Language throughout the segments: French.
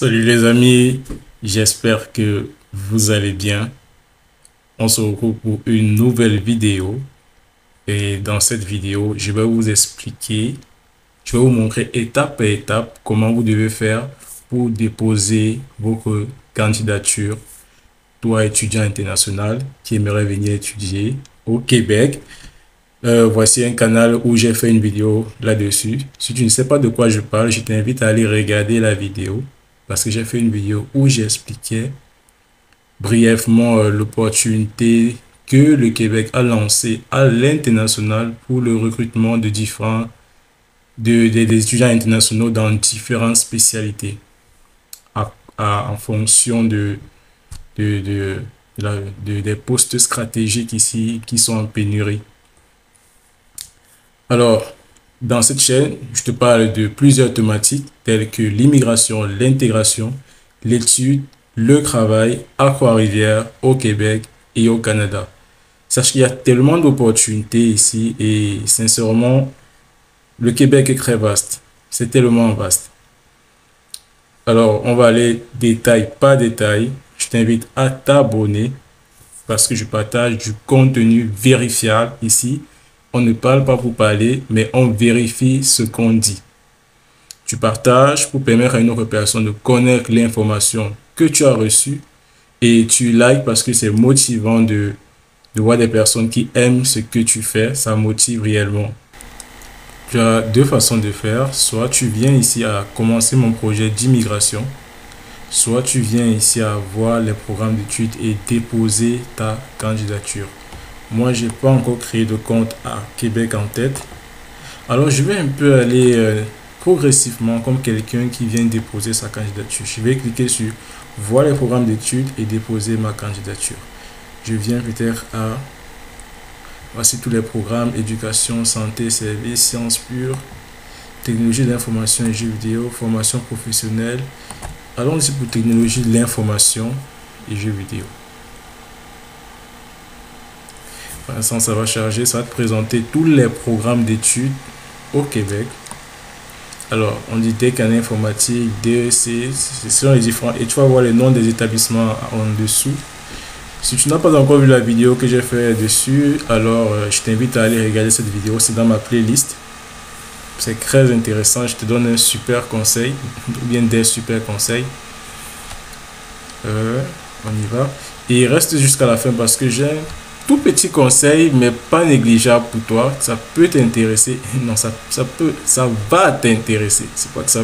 Salut les amis, j'espère que vous allez bien. On se retrouve pour une nouvelle vidéo et dans cette vidéo, je vais vous expliquer, je vais vous montrer étape par étape comment vous devez faire pour déposer votre candidature, toi étudiant international qui aimerait venir étudier au Québec. Voici un canal où j'ai fait une vidéo là-dessus. Si tu ne sais pas de quoi je parle, je t'invite à aller regarder la vidéo parce que j'ai fait une vidéo où j'expliquais brièvement l'opportunité que le Québec a lancée à l'international pour le recrutement de des étudiants internationaux dans différentes spécialités en fonction de, de, des postes stratégiques ici qui sont en pénurie. Alors, dans cette chaîne, je te parle de plusieurs thématiques telles que l'immigration, l'intégration, l'étude, le travail à Trois-Rivières, au Québec et au Canada. Sache qu'il y a tellement d'opportunités ici et sincèrement, le Québec est très vaste. C'est tellement vaste. Alors, on va aller détail par détail. Je t'invite à t'abonner parce que je partage du contenu vérifiable ici. On ne parle pas pour parler, mais on vérifie ce qu'on dit. Tu partages pour permettre à une autre personne de connaître l'information que tu as reçue et tu likes parce que c'est motivant de voir des personnes qui aiment ce que tu fais. Ça motive réellement. Tu as deux façons de faire. Soit tu viens ici à commencer mon projet d'immigration, soit tu viens ici à voir les programmes d'études et déposer ta candidature. Moi, j'ai pas encore créé de compte à Québec en tête. Alors, je vais un peu aller progressivement comme quelqu'un qui vient déposer sa candidature. Je vais cliquer sur voir les programmes d'études et déposer ma candidature. Je viens peut-être à voici tous les programmes éducation, santé, services, sciences pures, technologie de l'information et jeux vidéo, formation professionnelle. Allons-y pour technologie de l'information et jeux vidéo. Pour l'instant, ça va charger, ça va te présenter tous les programmes d'études au Québec. Alors, on dit DEC en informatique, DEC, ce sont les différents. Et tu vas voir les noms des établissements en dessous. Si tu n'as pas encore vu la vidéo que j'ai fait dessus, alors je t'invite à aller regarder cette vidéo. C'est dans ma playlist. C'est très intéressant. Je te donne un super conseil, ou bien des super conseils. On y va. Et reste jusqu'à la fin parce que j'ai un tout petit conseil, mais pas négligeable pour toi. Ça peut t'intéresser. Non, ça va t'intéresser. C'est pas que ça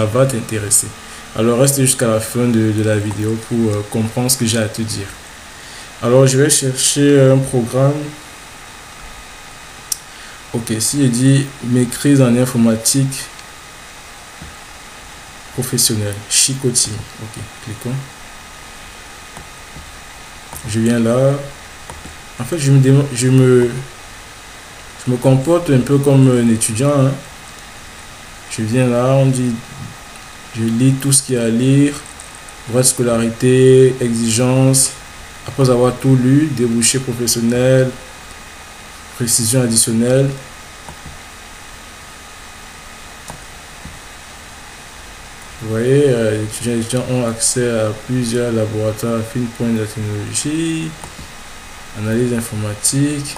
va t'intéresser. Alors reste jusqu'à la fin de la vidéo pour comprendre ce que j'ai à te dire. Alors je vais chercher un programme. Ok, si je dis maîtrise en informatique professionnelle, Chicoutimi. Ok, cliquons. Je viens là. En fait, je me comporte un peu comme un étudiant. Hein. Je viens là, on dit, je lis tout ce qu'il y a à lire, droit de scolarité, exigences. Après avoir tout lu, débouché professionnel, précision additionnelle. Vous voyez, les étudiants ont accès à plusieurs laboratoires, fine pointe de la technologie, analyse informatique.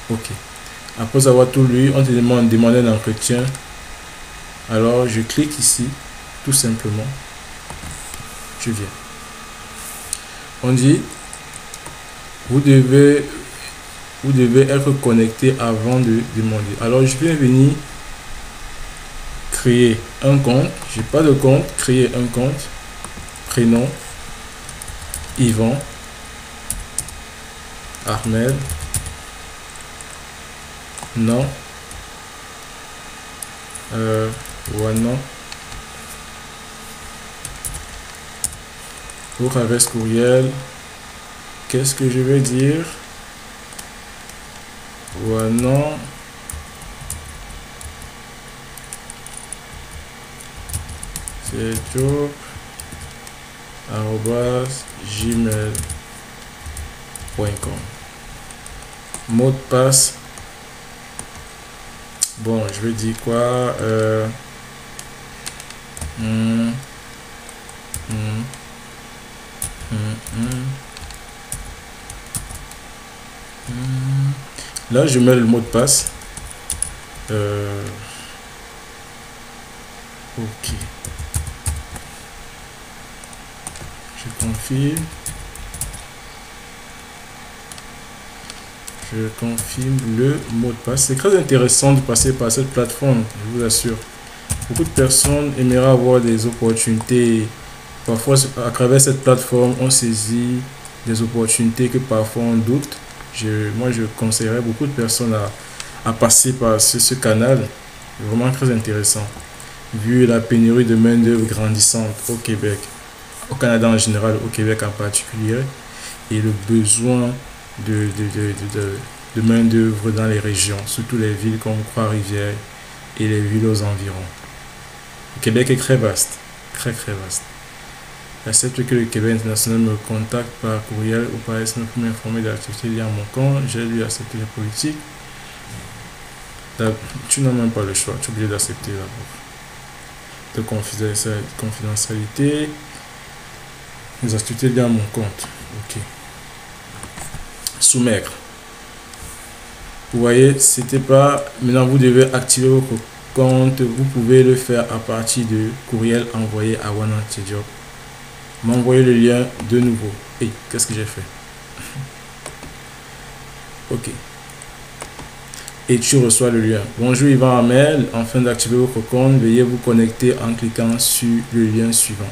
Ok. Après avoir tout lu, on te demande un entretien. Alors, je clique ici, tout simplement. Je viens. On dit, vous devez être connecté avant de demander. Alors, je vais venir créer un compte. J'ai pas de compte. Créer un compte. Prénom. Yvan. Ahmed. Non. Wanon. Pour adresse courriel. Qu'est-ce que je vais dire? Wanon. C'est job. @gmail.com. Mot de passe. Bon, je vais dire quoi? Là, je mets le mot de passe. Ok. Je confirme. Je confirme le mot de passe. C'est très intéressant de passer par cette plateforme, je vous assure. Beaucoup de personnes aimeraient avoir des opportunités. Parfois, à travers cette plateforme, on saisit des opportunités que parfois on doute. Moi, je conseillerais beaucoup de personnes à passer par ce canal. Vraiment très intéressant. Vu la pénurie de main-d'œuvre grandissante au Québec, au Canada en général, au Québec en particulier, et le besoin de main-d'œuvre dans les régions, surtout les villes comme Trois-Rivières et les villes aux environs. Le Québec est très vaste, très vaste. J'accepte que le Québec international me contacte par courriel ou par SMS pour m'informer de l'activité liée à mon compte. J'ai dû accepter les politiques. Tu n'as même pas le choix, tu es obligé d'accepter d'abord. De confidentialité, les activités liées à mon compte. Ok. Soumettre. Vous voyez, c'était pas. Maintenant, vous devez activer votre compte. Vous pouvez le faire à partir de courriel envoyé à OneAntiJob. M'envoyer le lien de nouveau. Et qu'est-ce que j'ai fait? Ok. Et tu reçois le lien. Bonjour Yvan Hamel, afin d'activer votre compte, veuillez vous connecter en cliquant sur le lien suivant.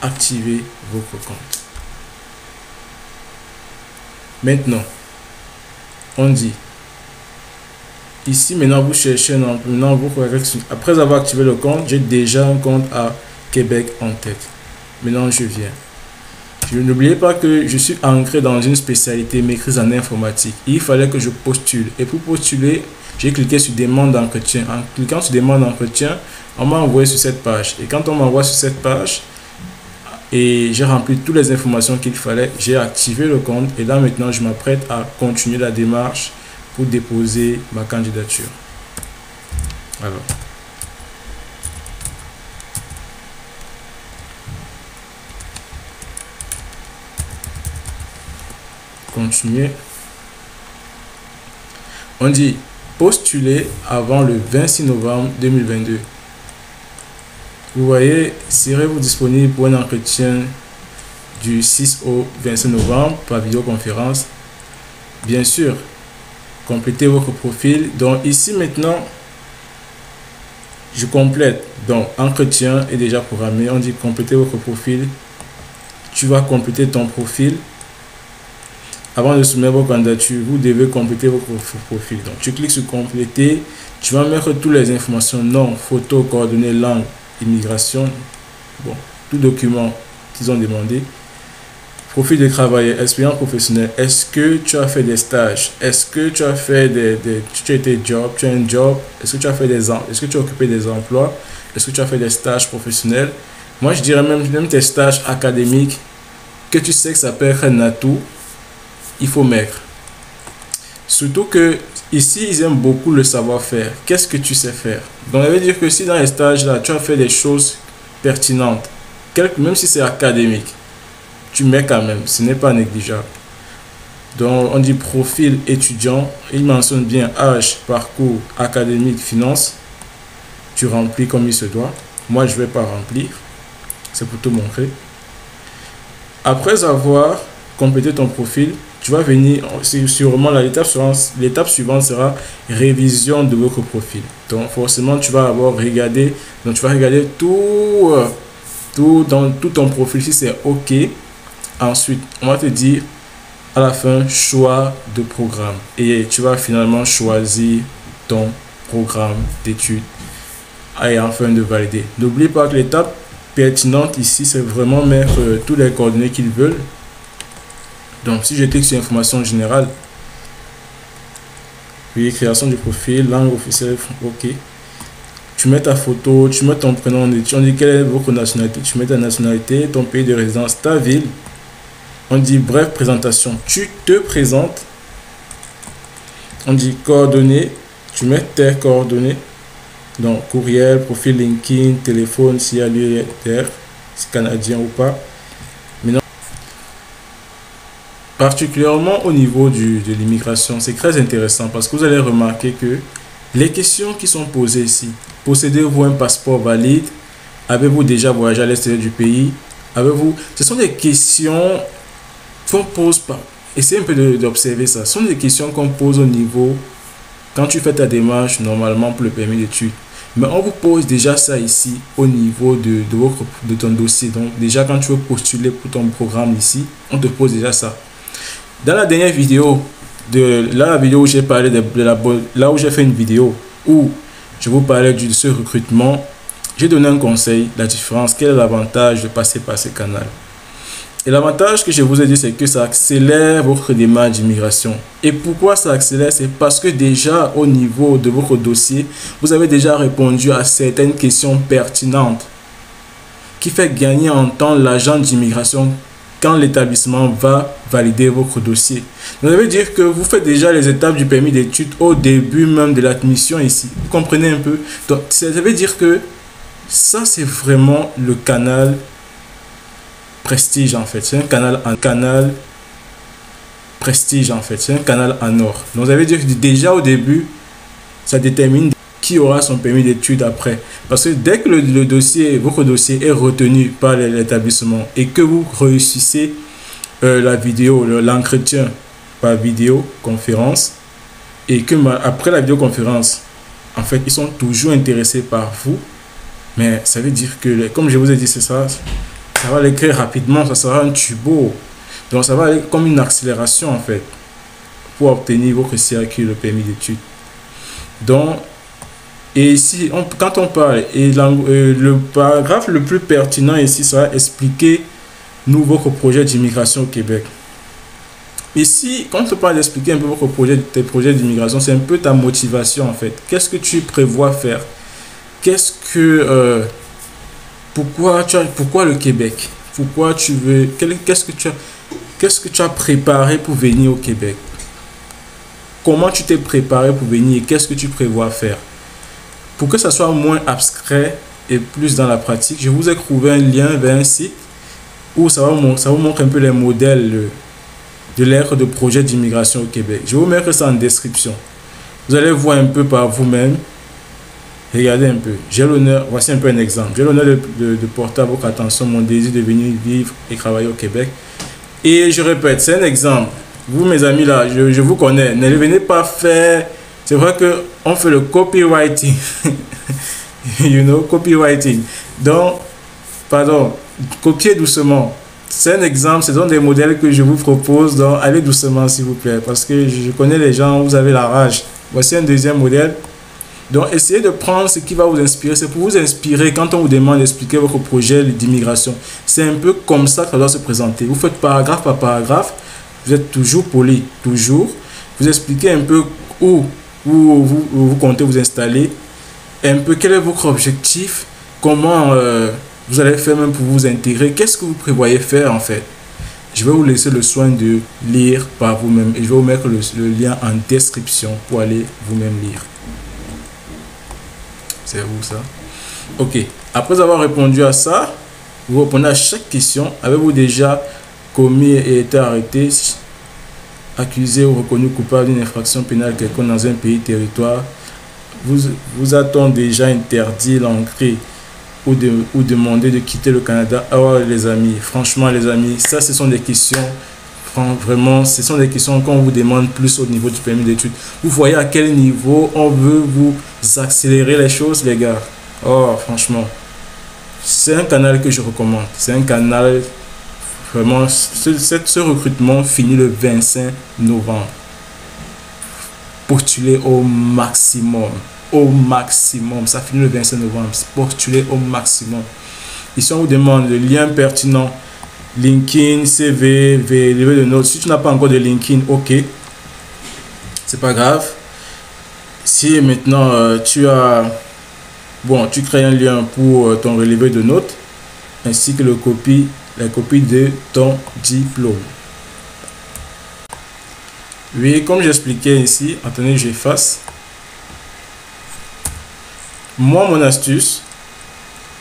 Activez votre compte. Maintenant, on dit ici maintenant vous cherchez un emploi. Maintenant vous après avoir activé le compte, j'ai déjà un compte à Québec en tête. Maintenant je viens. N'oubliez pas que je suis ancré dans une spécialité maîtrise en informatique. Il fallait que je postule. Et pour postuler, j'ai cliqué sur demande d'entretien. En cliquant sur demande d'entretien, on m'a envoyé sur cette page. Et quand on m'envoie sur cette page, et j'ai rempli toutes les informations qu'il fallait, j'ai activé le compte. Et là maintenant, je m'apprête à continuer la démarche pour déposer ma candidature. Alors. Continuer. On dit postuler avant le 26 novembre 2022. Vous voyez, serez-vous disponible pour un entretien du 6 au 25 novembre par vidéoconférence? Bien sûr, complétez votre profil. Donc ici maintenant, je complète. Donc entretien est déjà programmé. On dit compléter votre profil. Tu vas compléter ton profil. Avant de soumettre vos candidatures, vous devez compléter votre profil. Donc, tu cliques sur compléter. Tu vas mettre toutes les informations, nom, photo, coordonnées, langue, immigration. Bon, tout document qu'ils ont demandé. Profil de travailleur, expérience professionnelle. Est-ce que tu as fait des stages? Est-ce que tu as fait tu as été job? Tu as un job? Est-ce que tu as fait est-ce que tu as occupé des emplois? Est-ce que tu as fait des stages professionnels? Moi, je dirais même tes stages académiques que tu sais que ça peut être un atout. Il faut mettre. Surtout que ici, ils aiment beaucoup le savoir-faire. Qu'est-ce que tu sais faire? Donc, ça veut dire que si dans les stages là, tu as fait des choses pertinentes, même si c'est académique, tu mets quand même. Ce n'est pas négligeable. Donc, on dit profil étudiant. Il mentionne bien âge, parcours, académique, finance. Tu remplis comme il se doit. Moi, je ne vais pas remplir. C'est pour te montrer. Après avoir complété ton profil, tu vas venir, sûrement l'étape suivante sera révision de votre profil. Donc forcément tu vas avoir regardé, donc tu vas regarder tout dans tout ton profil si c'est ok. Ensuite on va te dire à la fin choix de programme et tu vas finalement choisir ton programme d'études et enfin de valider. N'oublie pas que l'étape pertinente ici c'est vraiment mettre tous les coordonnées qu'ils veulent. Donc, si je clique sur information générale, puis création du profil, langue officielle, ok. Tu mets ta photo, tu mets ton prénom, on dit quelle est votre nationalité, tu mets ta nationalité, ton pays de résidence, ta ville. On dit bref présentation. Tu te présentes on dit coordonnées, tu mets tes coordonnées, donc courriel, profil LinkedIn, téléphone, s'il y a lieu d'être, c'est canadien ou pas. Maintenant, particulièrement au niveau de l'immigration, c'est très intéressant parce que vous allez remarquer que les questions qui sont posées ici, possédez-vous un passeport valide? Avez-vous déjà voyagé à l'extérieur du pays? Avez-vous... Ce sont des questions qu'on pose pas. Essayez un peu d'observer ça. Ce sont des questions qu'on pose au niveau, quand tu fais ta démarche, normalement pour le permis d'études. Mais on vous pose déjà ça ici au niveau de ton dossier. Donc déjà quand tu veux postuler pour ton programme ici, on te pose déjà ça. Dans la dernière vidéo, la vidéo où j'ai parlé là où j'ai fait une vidéo où je vous parlais de ce recrutement, j'ai donné un conseil, la différence, quel est l'avantage de passer par ce canal. Et l'avantage que je vous ai dit, c'est que ça accélère votre démarche d'immigration. Et pourquoi ça accélère? C'est parce que déjà au niveau de votre dossier, vous avez déjà répondu à certaines questions pertinentes qui fait gagner en temps l'agent d'immigration quand l'établissement va valider votre dossier. Donc, ça veut dire que vous faites déjà les étapes du permis d'études au début même de l'admission ici. Vous comprenez un peu? Donc, ça veut dire que ça, c'est vraiment le canal prestige en fait. C'est un canal prestige en fait. C'est un canal en or. Donc, ça veut dire que déjà au début, ça détermine qui aura son permis d'études après. Parce que dès que votre dossier est retenu par l'établissement et que vous réussissez la vidéo, l'entretien par vidéoconférence, et que après la vidéoconférence, en fait, ils sont toujours intéressés par vous. Mais ça veut dire que, comme je vous ai dit, c'est ça, ça va aller très rapidement, ça sera un turbo. Donc ça va aller comme une accélération en fait pour obtenir votre circuit, le permis d'études. Donc, et ici, quand on parle, et le paragraphe le plus pertinent ici sera expliquer nous votre projet d'immigration au Québec. Ici, quand on parle d'expliquer un peu tes projets d'immigration, c'est un peu ta motivation en fait. Qu'est-ce que tu prévois faire? Qu'est-ce que pourquoi le Québec? Pourquoi tu veux qu'est-ce que tu as préparé pour venir au Québec? Comment tu t'es préparé pour venir et qu'est-ce que tu prévois faire? Pour que ça soit moins abstrait et plus dans la pratique, je vous ai trouvé un lien vers un site où ça vous montre un peu les modèles de l'ère de projet d'immigration au Québec. Je vais vous mettre ça en description. Vous allez voir un peu par vous-même. Regardez un peu. J'ai l'honneur, voici un peu un exemple. J'ai l'honneur de porter à votre attention mon désir de venir vivre et travailler au Québec. Et je répète, c'est un exemple. Vous, mes amis, là, je vous connais. Ne venez pas faire... C'est vrai qu'on fait le copywriting. You know, copywriting. Donc, pardon, copiez doucement. C'est un exemple, ce sont des modèles que je vous propose. Donc, allez doucement, s'il vous plaît. Parce que je connais les gens, vous avez la rage. Voici un deuxième modèle. Donc, essayez de prendre ce qui va vous inspirer. C'est pour vous inspirer quand on vous demande d'expliquer votre projet d'immigration. C'est un peu comme ça que ça doit se présenter. Vous faites paragraphe par paragraphe. Vous êtes toujours poli, toujours. Vous expliquez un peu où vous comptez vous installer. Un peu quel est votre objectif. Comment vous allez faire même pour vous intégrer. Qu'est-ce que vous prévoyez faire en fait. Je vais vous laisser le soin de lire par vous-même. Et je vais vous mettre le lien en description pour aller vous-même lire. C'est où ça? Ok. Après avoir répondu à ça, vous répondez à chaque question. Avez-vous déjà commis et été arrêté, accusé ou reconnu coupable d'une infraction pénale quelconque dans un pays territoire? Vous a-t-on déjà interdit l'entrée ou demandé de quitter le Canada? Oh les amis, franchement les amis, ça ce sont des questions. Vraiment, ce sont des questions qu'on vous demande plus au niveau du permis d'études. Vous voyez à quel niveau on veut vous accélérer les choses, les gars. Oh, franchement, c'est un canal que je recommande. C'est un canal, vraiment, ce recrutement finit le 25 novembre. Postulez au maximum. Au maximum. Ça finit le 25 novembre. Postulez au maximum. Ici, on vous demande le lien pertinent. LinkedIn, CV, livret de notes. Si tu n'as pas encore de LinkedIn, ok, c'est pas grave. Si maintenant tu crées un lien pour ton relevé de notes ainsi que la copie de ton diplôme. Oui, comme j'expliquais ici, attendez, j'efface. Moi, mon astuce,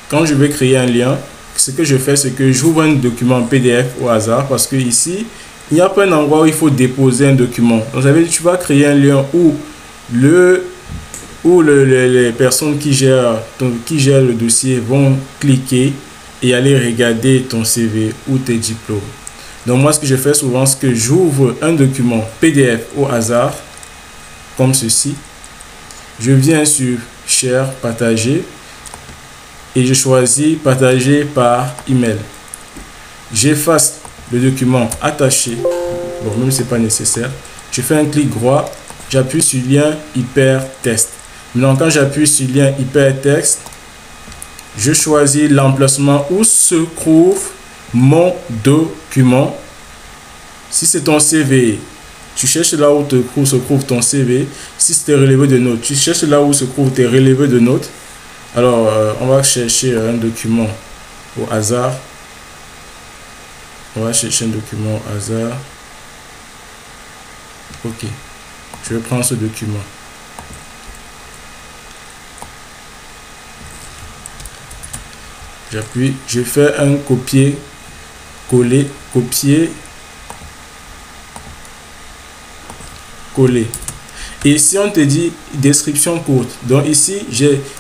quand je vais créer un lien, ce que je fais, c'est que j'ouvre un document PDF au hasard parce que ici, il n'y a pas un endroit où il faut déposer un document. Donc, ça veut dire que tu vas créer un lien où les personnes qui gèrent le dossier vont cliquer et aller regarder ton CV ou tes diplômes. Donc, moi, ce que je fais souvent, c'est que j'ouvre un document PDF au hasard, comme ceci. Je viens sur Share, partager. Et je choisis partager par email. J'efface le document attaché. Bon, même si ce n'est pas nécessaire. Je fais un clic droit. J'appuie sur lien hypertexte. Maintenant, quand j'appuie sur lien hypertexte, je choisis l'emplacement où se trouve mon document. Si c'est ton CV, tu cherches là où se trouve ton CV. Si c'est relevé de notes, tu cherches là où se trouvent tes relevés de notes. Alors, on va chercher un document au hasard. On va chercher un document au hasard. Ok. Je vais prendre ce document. J'appuie. Je fais un copier-coller. Coller. Et si on te dit description courte, donc ici,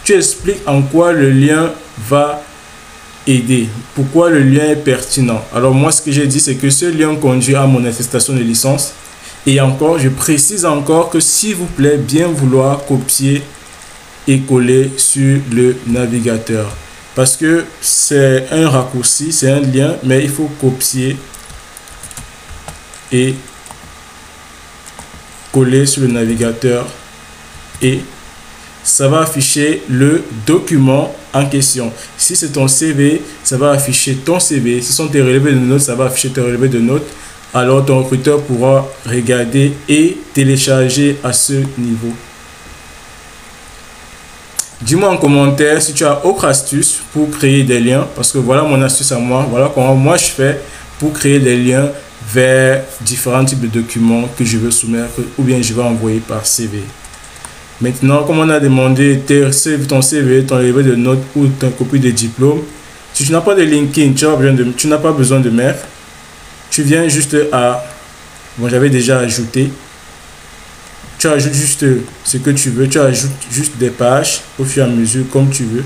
tu expliques en quoi le lien va aider, pourquoi le lien est pertinent. Alors moi, ce que j'ai dit, c'est que ce lien conduit à mon attestation de licence. Et encore, je précise encore que s'il vous plaît, bien vouloir copier et coller sur le navigateur. Parce que c'est un raccourci, c'est un lien, mais il faut copier et coller sur le navigateur et ça va afficher le document en question. Si c'est ton CV, ça va afficher ton CV. Si ce sont tes relevés de notes, ça va afficher tes relevés de notes. Alors ton recruteur pourra regarder et télécharger à ce niveau. Dis-moi en commentaire si tu as autre astuce pour créer des liens, parce que voilà mon astuce à moi. Voilà comment moi je fais pour créer des liens vers différents types de documents que je veux soumettre ou bien je vais envoyer par CV. Maintenant, comme on a demandé ton CV, ton relevé de notes ou ta copie de diplôme, si tu n'as pas de LinkedIn, tu n'as pas besoin de mettre. Tu viens juste à... Bon, j'avais déjà ajouté. Tu ajoutes juste ce que tu veux. Tu ajoutes juste des pages au fur et à mesure comme tu veux.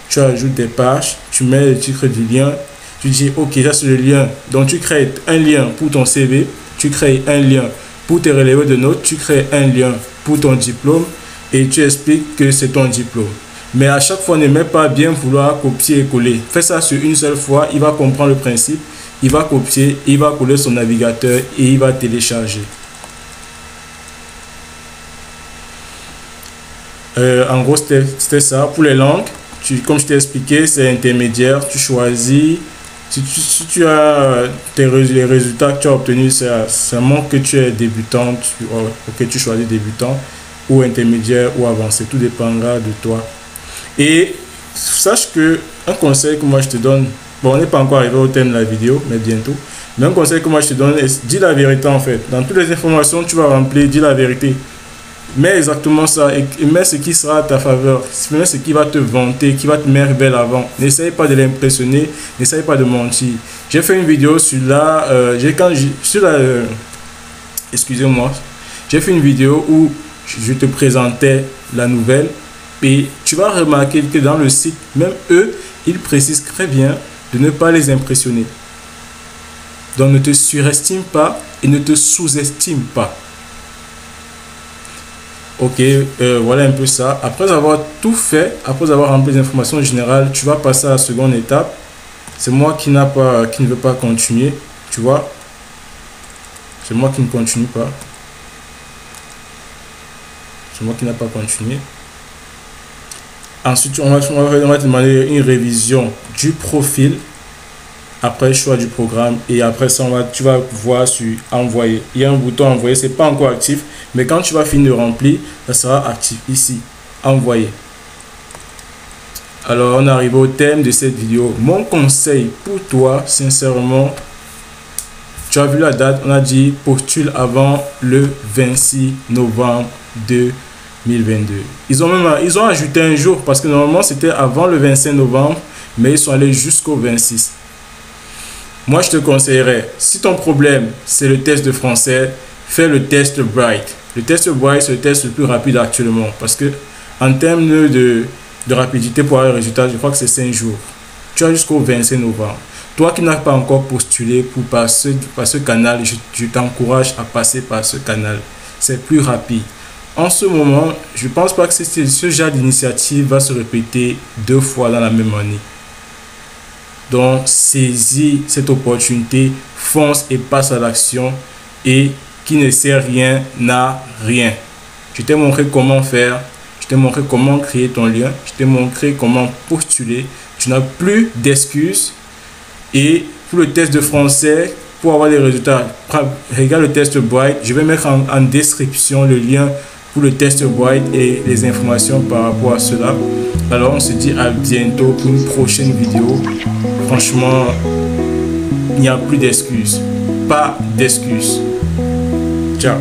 Tu ajoutes des pages. Tu mets le titre du lien. Tu dis, ok, ça c'est le lien. Donc, tu crées un lien pour ton CV. Tu crées un lien pour tes relevés de notes. Tu crées un lien pour ton diplôme. Et tu expliques que c'est ton diplôme. Mais à chaque fois, ne mets pas bien vouloir copier et coller. Fais ça sur une seule fois. Il va comprendre le principe. Il va copier, il va coller son navigateur et il va télécharger. En gros, c'était ça. Pour les langues, comme je t'ai expliqué, c'est intermédiaire. Tu choisis. Si tu as les résultats que tu as obtenus, ça montre que tu es débutant. Tu choisis débutant ou intermédiaire ou avancé. Tout dépendra de toi. Et sache que un conseil que moi je te donne, bon, on n'est pas encore arrivé au thème de la vidéo, mais bientôt. Mais un conseil que moi je te donne, dis la vérité en fait. Dans toutes les informations que tu vas remplir, dis la vérité. Mets exactement ça et mets ce qui sera à ta faveur. Mets ce qui va te vanter, qui va te mettre belle avant. N'essaye pas de l'impressionner, n'essaye pas de mentir. J'ai fait une vidéo sur excusez-moi. J'ai fait une vidéo où je te présentais la nouvelle. Et tu vas remarquer que dans le site, même eux, ils précisent très bien de ne pas les impressionner. Donc ne te surestime pas et ne te sous-estime pas. Ok, voilà un peu ça. Après avoir tout fait, après avoir rempli les informations générales, tu vas passer à la seconde étape. C'est moi qui ne veux pas continuer. Tu vois, c'est moi qui ne continue pas. C'est moi qui n'ai pas continué. Ensuite, on va te demander une révision du profil. Après, choix du programme. Et après ça, tu vas voir sur envoyer. Il y a un bouton envoyer. Ce n'est pas encore actif. Mais quand tu vas finir de remplir, ça sera actif ici. Envoyer. Alors, on arrive au thème de cette vidéo. Mon conseil pour toi, sincèrement, Tu as vu la date, on a dit postule avant le 26 novembre 2022. Ils ont ajouté un jour parce que normalement c'était avant le 25 novembre, mais ils sont allés jusqu'au 26. Moi, je te conseillerais, si ton problème c'est le test de français, fais le test Bright. Le test Bright, c'est le test le plus rapide actuellement parce que en termes de rapidité pour avoir le résultat, je crois que c'est 5 jours. Tu as jusqu'au 25 novembre. Toi qui n'as pas encore postulé par ce canal, je t'encourage à passer par ce canal. C'est plus rapide. En ce moment, je ne pense pas que ce genre d'initiative va se répéter 2 fois dans la même année. Donc, saisis cette opportunité, fonce et passe à l'action. Et qui ne sait rien n'a rien. Je t'ai montré comment faire. Je t'ai montré comment créer ton lien. Je t'ai montré comment postuler. Tu n'as plus d'excuses. Et pour le test de français, pour avoir les résultats, regarde le test Bright. Je vais mettre en description le lien pour le test Bright et les informations par rapport à cela. Alors, on se dit à bientôt pour une prochaine vidéo. Franchement, il n'y a plus d'excuses. Pas d'excuses. Ciao.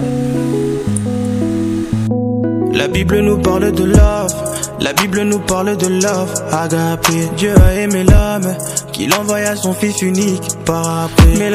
La Bible nous parle de love, la Bible nous parle de love, agapé. Dieu a aimé l'homme, qu'il envoya son fils unique par après. Mais